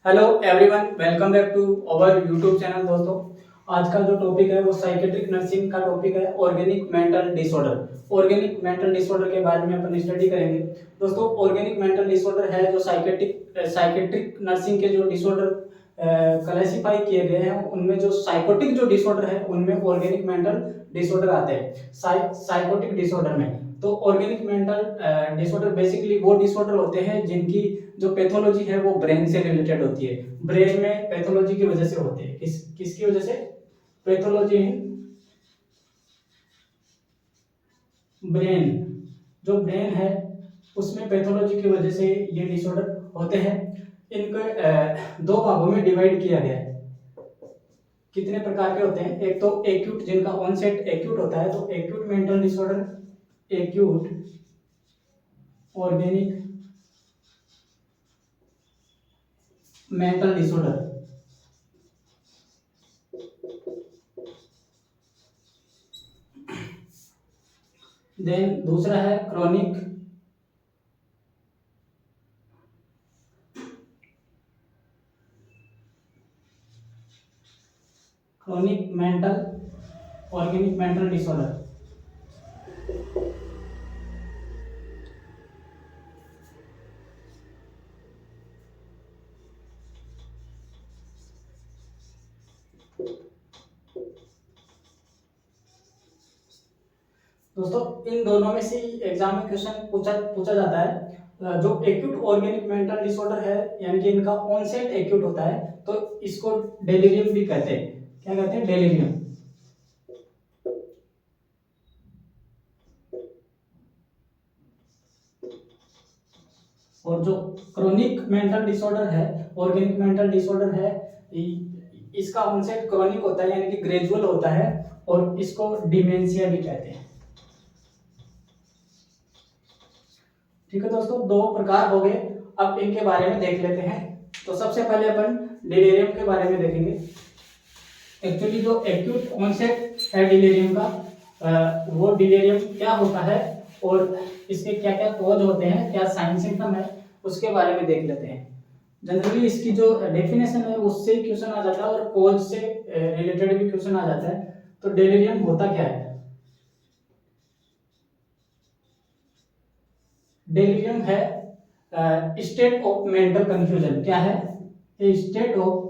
Hello everyone, welcome back to our YouTube channel. दोस्तों, आज का जो टॉपिक है वो साइकेट्रिक नर्सिंग का टॉपिक है, organic mental disorder. Organic mental disorder के बारे में अपन स्टडी करेंगे। दोस्तों, ऑर्गेनिक मेंटल डिसऑर्डर है जो साइकेट्रिक नर्सिंग के जो डिसऑर्डर क्लासिफाई किए गए हैं, उनमें जो साइकोटिक जो डिसऑर्डर है उनमें ऑर्गेनिक मेंटल डिसऑर्डर आते हैं। साइकोटिक डिसऑर्डर में तो ऑर्गेनिक मेंटल डिसऑर्डर बेसिकली वो डिसऑर्डर होते हैं जिनकी जो पैथोलॉजी है वो ब्रेन से रिलेटेड होती है। ब्रेन में पैथोलॉजी की वजह से होती है। किसकी वजह से? Pathology in brain. जो ब्रेन है उसमें पैथोलॉजी की वजह से ये डिसऑर्डर होते हैं। इनको दो भागों में डिवाइड किया गया है। कितने प्रकार के होते हैं? एक तो एक्यूट, जिनका ऑनसेट एक्यूट होता है, तो acute mental disorder, acute organic mental disorder. Then दूसरा है chronic mental organic mental disorder. दोस्तों, इन दोनों में से एग्जाम में क्वेश्चन पूछा पूछा जाता है। जो एक्यूट ऑर्गेनिक मेंटल डिसऑर्डर है, यानी कि इनका ऑनसेट एक्यूट होता है, तो इसको डेलिरियम भी कहते हैं। क्या कहते हैं? डेलिरियम। और जो क्रोनिक मेंटल डिसऑर्डर है, ऑर्गेनिक मेंटल डिसऑर्डर है, इसका ऑनसेट क्रोनिक होता है, यानी कि ग्रेजुअल होता है, और इसको डिमेंशिया भी कहते हैं। ठीक है दोस्तों, दो प्रकार हो गए। अब इनके बारे में देख लेते हैं। तो सबसे पहले अपन डिलेरियम के बारे में देखेंगे। एक्चुअली जो एक्यूट ऑनसेट है डिलेरियम का, वो डिलेरियम क्या होता है और इसके क्या क्या कॉज होते हैं, क्या साइन सिम्टम है, उसके बारे में देख लेते हैं। जनरली इसकी जो डेफिनेशन है उससे क्वेश्चन आ जाता है और कॉज से रिलेटेड भी क्वेश्चन आ जाता है। तो डिलेरियम होता क्या है? डिलीरियम है स्टेट ऑफ मेंटल कंफ्यूजन। क्या है? स्टेट ऑफ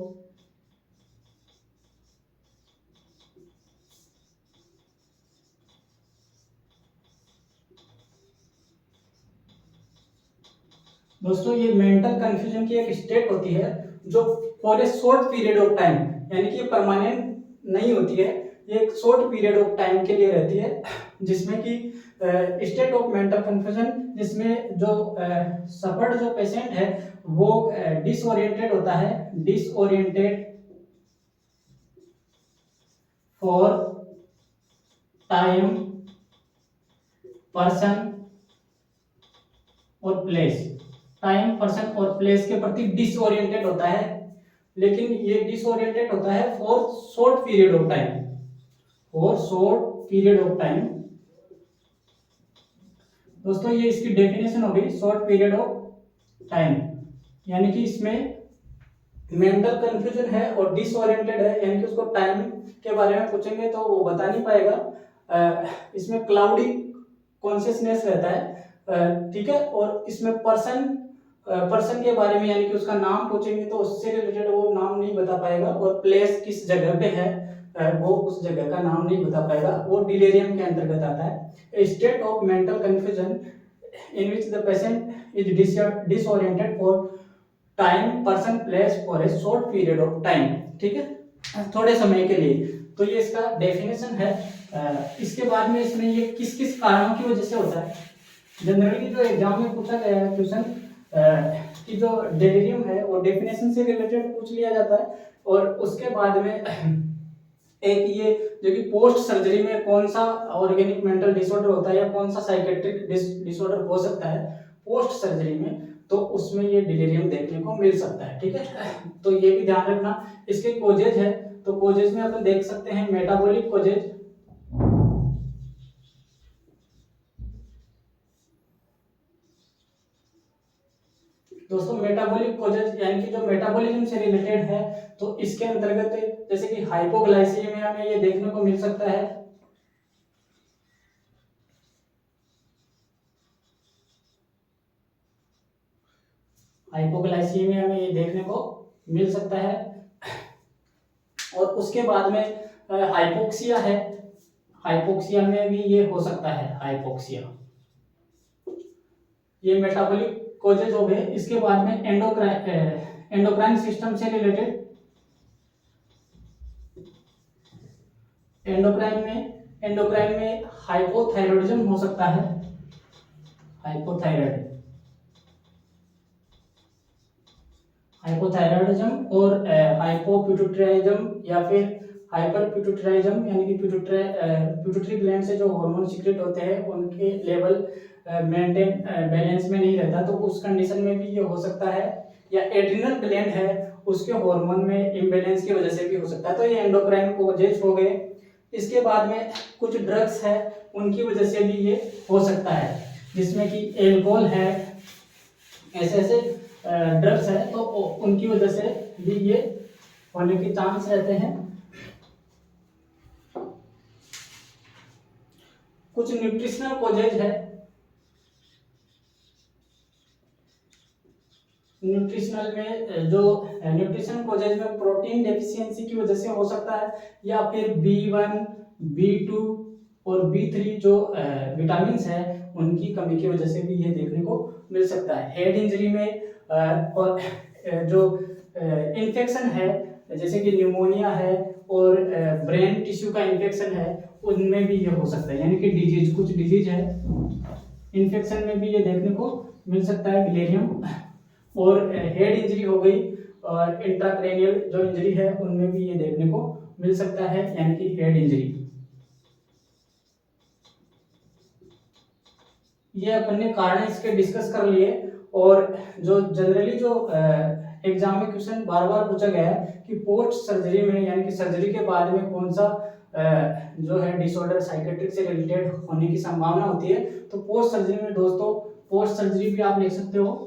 दोस्तों, ये मेंटल कंफ्यूजन की एक स्टेट होती है जो for a short period of time, यानी कि ये परमानेंट नहीं होती है, ये एक शॉर्ट पीरियड ऑफ टाइम के लिए रहती है, जिसमें कि स्टेट ऑफ मेंटल कंफ्यूजन, जिसमें जो सफर्ड जो पेशेंट है वो डिसओरिएंटेड होता है, डिसओरिएंटेड फॉर टाइम, पर्सन और प्लेस। टाइम, पर्सन और प्लेस के प्रति डिसओरिएंटेड होता है, लेकिन ये डिसओरिएंटेड होता है for short period of time, for short period of time. दोस्तों, ये इसकी डेफिनेशन हो गई, शॉर्ट पीरियड ऑफ टाइम, यानी कि इसमें मेंटल कंफ्यूजन है और डिसओरिएंटेड है, यानी कि उसको टाइम के बारे में पूछेंगे तो वो बता नहीं पाएगा। इसमें क्लाउडी कॉन्शियसनेस रहता है, ठीक है। और इसमें पर्सन के बारे में, यानी कि उसका नाम पूछेंगे तो उससे रिलेटेड वो नाम नहीं बता पाएगा, और प्लेस किस जगह पे है वो उस जगह का नाम नहीं बता पाएगा। वो डिलेरियम के अंतर्गत आता है। State of mental confusion in which the patient is disoriented for time, person, place for a short period of time, ठीक है, थोड़े समय के लिए। तो ये इसका डेफिनेशन है। इसके बाद में इसमें ये किस किस कारणों की वजह से होता है। जनरली जो एग्जाम में पूछा गया है क्वेश्चन कि जो डेलिरियम है वो डेफिनेशन से रिलेटेड पूछ लिया जाता है, और उसके बाद में एक ये जो कि पोस्ट सर्जरी में कौन सा ऑर्गेनिक मेंटल डिसऑर्डर होता है या कौन सा साइकेट्रिक डिसऑर्डर हो सकता है पोस्ट सर्जरी में, तो उसमें ये डिलीरियम देखने को मिल सकता है, ठीक है। तो ये भी ध्यान रखना। इसके कोजेज है, तो कोजेज में अपन देख सकते हैं मेटाबॉलिक कोजेज, दोस्तों मेटाबॉलिक कॉजेज यानी कि जो मेटाबॉलिज्म से रिलेटेड है, तो इसके अंतर्गत जैसे कि हाइपोग्लाइसीमिया में ये देखने को मिल सकता है। हाइपोग्लाइसीमिया में ये देखने को मिल सकता है। और उसके बाद में हाइपोक्सिया है, हाइपोक्सिया में भी ये हो सकता है, हाइपोक्सिया। ये मेटाबॉलिक कॉजेज हो गए। इसके बाद में एंडोक्राइन सिस्टम से रिलेटेड, एंडोक्राइन में हाइपोथायरॉयडिज्म हो सकता है, हाइपोथायरॉयडिज्म और हाइपोपिट्यूटराइज्म या फिर हाइपरपिट्यूटराइज्म, यानी कि पिट्यूटरी ग्लैंड से जो हार्मोन सीक्रेट होते हैं उनके लेवल मेंटेन बैलेंस में नहीं रहता, तो उस कंडीशन में भी ये हो सकता है। या एड्रिनल ग्लैंड है, उसके हार्मोन में इम्बैलेंस की वजह से भी हो सकता है। तो ये एंडोक्राइन कॉजेज हो गए। इसके बाद में कुछ ड्रग्स है, उनकी वजह से भी ये हो सकता है, जिसमें कि एल्कोहल है, ऐसे ऐसे ड्रग्स है, तो उनकी वजह से भी ये होने के चांस रहते हैं। कुछ न्यूट्रिशनल कॉजेज है, न्यूट्रिशनल में जो न्यूट्रिशन कॉजेज में प्रोटीन डेफिशिएंसी की वजह से हो सकता है, या फिर B1, B2 और B3 जो विटामिन्स है उनकी कमी की वजह से भी ये देखने को मिल सकता है। हेड इंजरी में और जो इन्फेक्शन है, जैसे कि न्यूमोनिया है और ब्रेन टिश्यू का इन्फेक्शन है, उनमें भी ये हो सकता है। यानी कि डिजीज, कुछ डिजीज है इन्फेक्शन में भी ये देखने को मिल सकता है, बिलेरियम। और हेड इंजरी हो गई और इंट्राक्रेनियल जो इंजरी है उनमें भी ये देखने को मिल सकता है, यानी कि हेड इंजरी। ये अपन ने कारण इसके डिस्कस कर लिए। और जो जनरली जो एग्जाम में क्वेश्चन बार बार पूछा गया है कि पोस्ट सर्जरी में, यानी कि सर्जरी के बाद में कौन सा जो है डिसऑर्डर साइकेट्रिक से रिलेटेड होने की संभावना होती है, तो पोस्ट सर्जरी में दोस्तों, पोस्ट सर्जरी भी आप लिख सकते हो।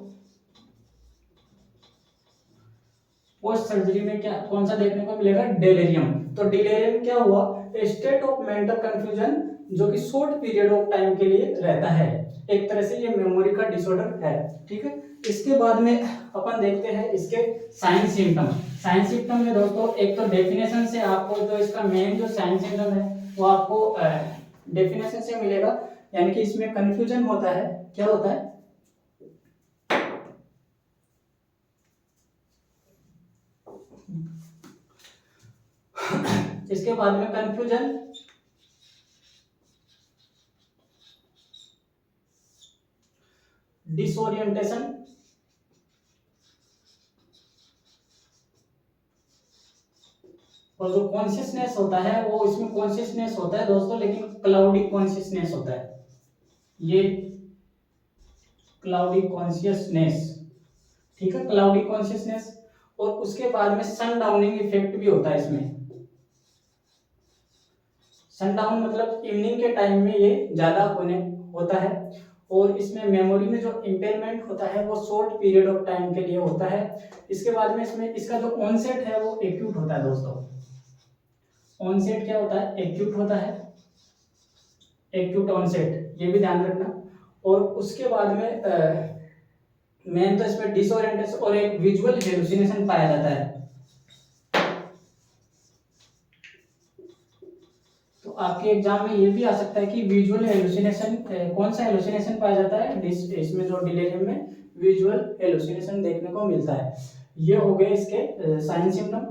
पोस्ट सर्जरी में क्या कौन सा देखने को मिलेगा? डेलेरियम। तो डेलेरियम क्या हुआ? स्टेट ऑफ मेंटल कंफ्यूजन जो कि शॉर्ट पीरियड ऑफ टाइम के लिए रहता है, एक तरह से ये मेमोरी का डिसऑर्डर है, ठीक है। इसके बाद में अपन देखते हैं इसके साइन सिम्टम। साइन सिम्टम में दोस्तों एक तो डेफिनेशन से आपको जो इसका मेन जो साइन सिम्टम है वो आपको डेफिनेशन से मिलेगा, यानी कि इसमें कंफ्यूजन होता है। क्या होता है? इसके बाद में कंफ्यूजन, डिसोरिएंटेशन, और जो कॉन्शियसनेस होता है वो इसमें कॉन्शियसनेस होता है दोस्तों, लेकिन क्लाउडी कॉन्शियसनेस होता है, ये क्लाउडी कॉन्शियसनेस, ठीक है, क्लाउडी कॉन्शियसनेस। और उसके बाद में सन डाउनिंग इफेक्ट भी होता है इसमें। सनडाउन मतलब इवनिंग के टाइम में ये ज्यादा होने होता है। और इसमें मेमोरी में जो इम्पेयरमेंट होता है वो शॉर्ट पीरियड ऑफ टाइम के लिए होता है। इसके बाद में इसमें इसका जो ऑनसेट है वो एक्यूट होता है दोस्तों। ऑनसेट क्या होता है? एक्यूट होता है, एक्यूट ऑनसेट, ये भी ध्यान रखना। और उसके बाद में मेन तो इसमें डिसओरिएंटेशन और एक विजुअल हेलुसिनेशन पाया जाता है। तो आपके एग्जाम में ये भी आ सकता है कि विजुअल हेलुसिनेशन, कौन सा हेलुसिनेशन पाया जाता है? इसमें जो डिलेरियम में विजुअल हेलुसिनेशन देखने को मिलता है। ये हो गए इसके साइन सिम्टम।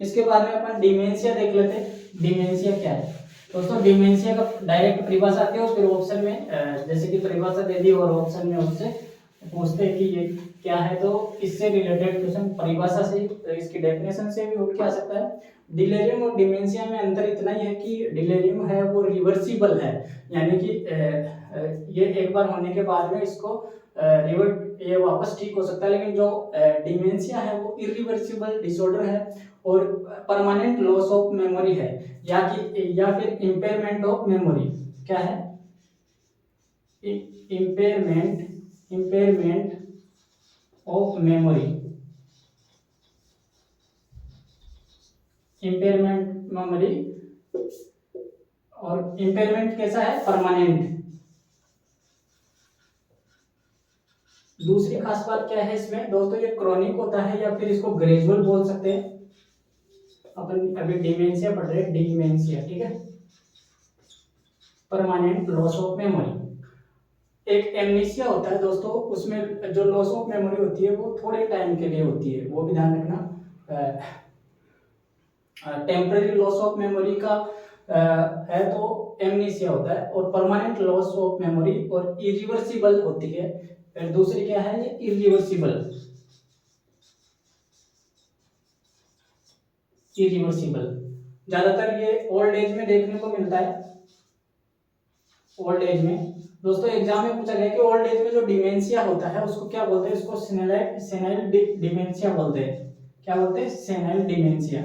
इसके बाद में अपन डिमेंशिया देख लेते हैं। डिमेंशिया क्या है दोस्तों? डिमेंशिया का डायरेक्ट परिभाषा आती है और फिर ऑप्शन में जैसे कि परिभाषा दे दी और ऑप्शन में उससे पूछते हैं कि ये क्या है, तो इससे रिलेटेड क्वेश्चन परिभाषा से, इसकी डेफिनेशन से भी उठ के आ सकता है। डिलेरियम और डिमेंशिया में अंतर इतना ही है कि डिलेरियम है वो रिवर्सिबल है, यानी कि ये एक बार होने के बाद में इसको रिवर्ट, ये वापस ठीक हो सकता है। लेकिन जो डिमेंशिया है वो इरिवर्सिबल डिसऑर्डर है और परमानेंट लॉस ऑफ मेमोरी है, या फिर इम्पेयरमेंट ऑफ मेमोरी। क्या है? Impairment of memory, impairment memory, और इम्पेयरमेंट कैसा है, परमानेंट। दूसरी खास बात क्या है इसमें दोस्तों, ये क्रॉनिक होता है या फिर इसको ग्रेजुअल बोल सकते हैं। अपन अभी डिमेंशिया पढ़ रहे हैं, डिमेंशिया, ठीक है। Permanent loss of memory. एक एमनीसिया होता है दोस्तों, उसमें जो लॉस ऑफ मेमोरी होती है वो थोड़े टाइम के लिए होती है, वो भी ध्यान रखना। टेम्पररी लॉस ऑफ मेमोरी का है तो एमनीसिया होता है, और परमानेंट लॉस ऑफ मेमोरी और इरिवर्सिबल होती है। फिर दूसरी क्या है, ये इरिवर्सिबल, इरिवर्सिबल ज्यादातर ये ओल्ड एज में देखने को मिलता है। ओल्ड एज में दोस्तों एग्जाम में पूछा गया कि ओल्ड एज में जो डिमेंशिया होता है उसको क्या बोलते हैं, इसको सेनाइल डिमेंशिया बोलते हैं। क्या बोलते हैं, सेनाइल डिमेंशिया,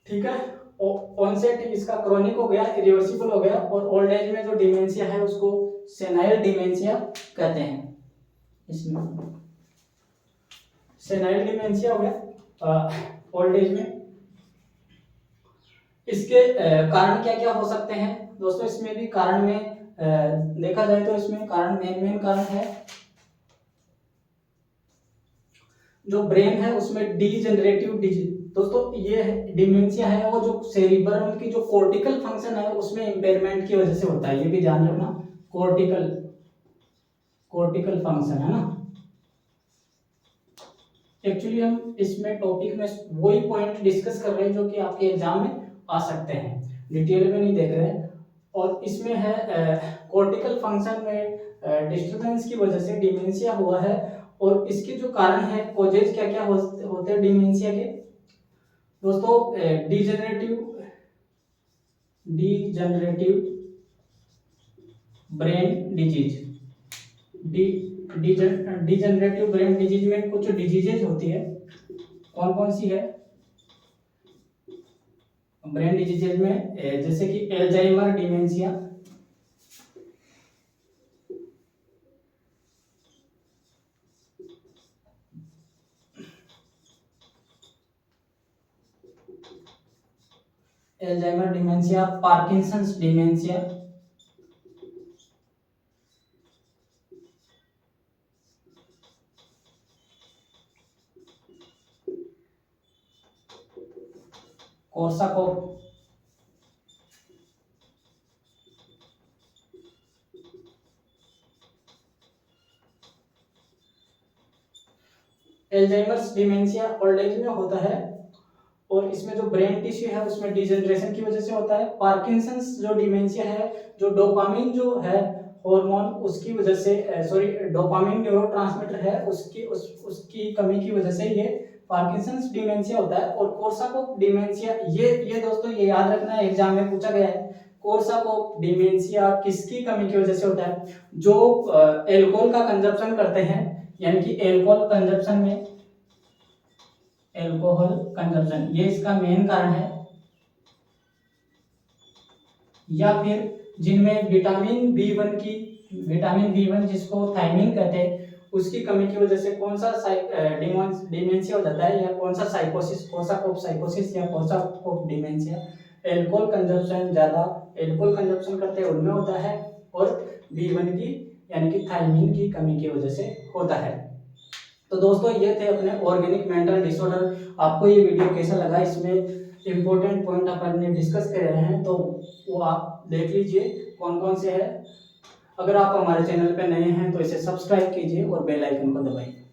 ठीक है। ऑनसेट इसका क्रॉनिक हो गया, इरिवर्सिबल हो गया, और ओल्ड एज में जो डिमेंशिया है उसको सेनाइल डिमेंशिया कहते हैं। इसमें सेनाइल डिमेंशिया हो गया ओल्ड एज में। इसके कारण क्या क्या हो सकते हैं दोस्तों, इसमें भी कारण में देखा जाए तो इसमें कारण मेन कारण है जो ब्रेन है उसमें डीजनरेटिव डिजीज। दोस्तों ये डिमेंशिया है वो जो सेरिब्रम की जो कोर्टिकल फंक्शन है उसमें इंपेयरमेंट की वजह से होता है, ये भी ध्यान रखना। कोर्टिकल फंक्शन है ना। एक्चुअली हम इसमें टॉपिक में वही पॉइंट डिस्कस कर रहे हैं जो कि आपके एग्जाम में आ सकते हैं, डिटेल में नहीं देख रहे हैं। और इसमें है कोर्टिकल फंक्शन में डिस्टरबेंस की वजह से डिमेंशिया हुआ है, और इसके जो कारण है कॉजेज क्या क्या होते हैं डिमेंशिया के दोस्तों, degenerative brain disease. Degenerative brain disease में कुछ डिजीजेज होती है, कौन कौन सी है ब्रेन डिजीजेज में, जैसे कि Alzheimer dementia, Parkinson's dementia, Korsakoff, Alzheimer's dementia old age में होता है, और इसमें जो ब्रेन टिश्यू है उसमें डिजनरेशन की वजह से होता है। पार्किंसंस जो डिमेंशिया है, जो डोपामिन जो है हार्मोन उसकी वजह से, सॉरी डोपामिन न्यूरोट्रांसमीटर है उसकी कमी की वजह से ये पार्किंसंस डिमेंशिया होता है। और कोर्साकॉफ डिमेंशिया, ये दोस्तों ये याद रखना है, एग्जाम में पूछा गया है। कोर्साकॉफ डिमेंशिया किसकी कमी की वजह से होता है, जो एल्कोहल का कंजप्शन करते हैं, यानी कि एल्कोहल कंजप्शन में, एल्कोहल कंजप्शन ये इसका मेन कारण है। या फिर जिनमें विटामिन बी वन जिसको थायमिन कहते हैं उसकी कमी की वजह से कौन सा डिमेंशिया हो जाता है, या कौन सा साइकोसिस, कोर्साकॉफ साइकोसिस या कोर्साकॉफ डिमेंशिया। एल्कोहल कंजप्शन करते हैं उनमें होता है, और B1 की यानी कि थायमिन की कमी की वजह से होता है। तो दोस्तों ये थे अपने ऑर्गेनिक मेंटल डिसऑर्डर। आपको ये वीडियो कैसा लगा, इसमें इंपॉर्टेंट पॉइंट अपन ने डिस्कस कर रहे हैं तो वो आप देख लीजिए कौन कौन से है। अगर आप हमारे चैनल पे नए हैं तो इसे सब्सक्राइब कीजिए और बेल आइकन को दबाइए।